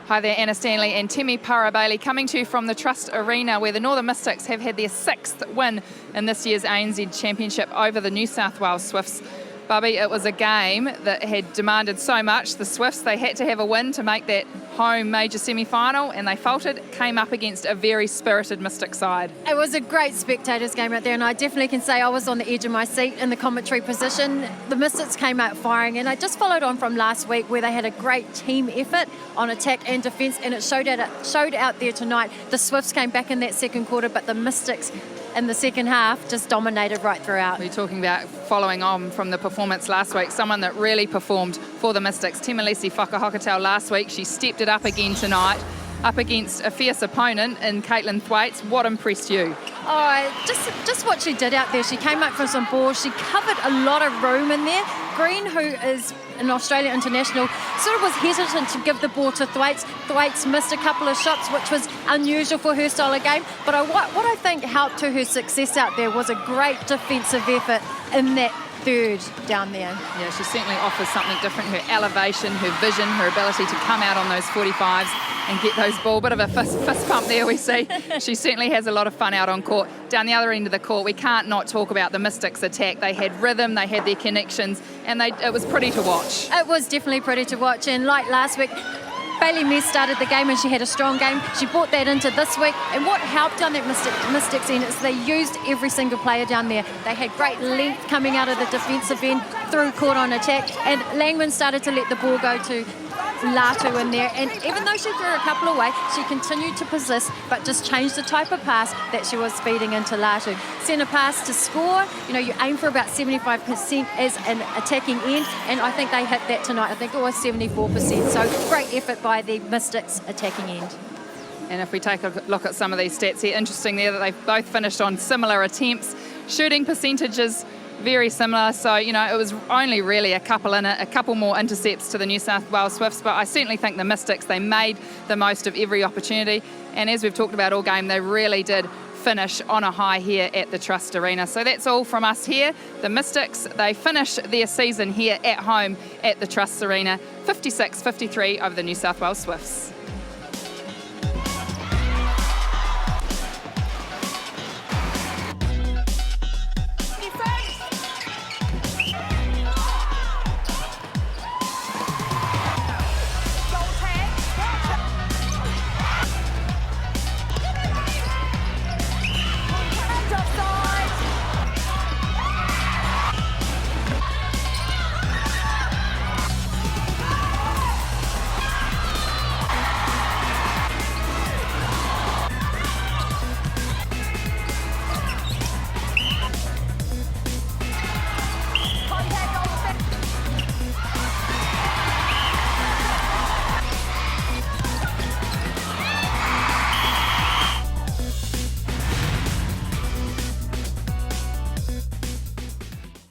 Hi there, Anna Stanley and Temi Parabailey coming to you from the Trust Arena, where the Northern Mystics have had their 6th win in this year's ANZ Championship over the New South Wales Swifts. Bubby, it was a game that had demanded so much. The Swifts, they had to have a win to make that home major semi-final, and they faltered, came up against a very spirited Mystic side. It was a great spectators game out there, and I definitely can say I was on the edge of my seat in the commentary position. The Mystics came out firing, and I just followed on from last week where they had a great team effort on attack and defence, and it showed out there tonight. The Swifts came back in that second quarter, but the Mystics in the second half just dominated right throughout. We're talking about following on from the performance last week, someone that really performed for the Mystics, Temalisi Whakahokatau last week. She stepped it up again tonight, up against a fierce opponent in Caitlin Thwaites. What impressed you? Oh, just what she did out there. She came up from some balls. She covered a lot of room in there. Green, who is an Australian international, sort of was hesitant to give the ball to Thwaites. Thwaites missed a couple of shots, which was unusual for her style of game. But what I think helped to her success out there was a great defensive effort in that third down there. Yeah, she certainly offers something different. Her elevation, her vision, her ability to come out on those 45s and get those ball. Bit of a fist pump there, we see. She certainly has a lot of fun out on court. Down the other end of the court, we can't not talk about the Mystics' attack. They had rhythm, they had their connections, and it was pretty to watch. It was definitely pretty to watch, and like last week, Bailey Mears started the game and she had a strong game. She brought that into this week, and what helped on that Mystics end is they used every single player down there. They had great length coming out of the defensive end through court on attack, and Langman started to let the ball go to Latu in there, and even though she threw a couple away, she continued to persist but just changed the type of pass that she was feeding into Latu. Centre pass to score, you aim for about 75% as an attacking end, and I think they hit that tonight. I think it was 74%, so great effort by the Mystics attacking end. And if we take a look at some of these stats here, interesting there that they've both finished on similar attempts. Shooting percentages very similar, so it was only really a couple more intercepts to the New South Wales Swifts, but I certainly think the Mystics, they made the most of every opportunity, and as we've talked about all game, they really did finish on a high here at the Trust Arena. So that's all from us here. The Mystics, they finish their season here at home at the Trust Arena, 56-53 over the New South Wales Swifts.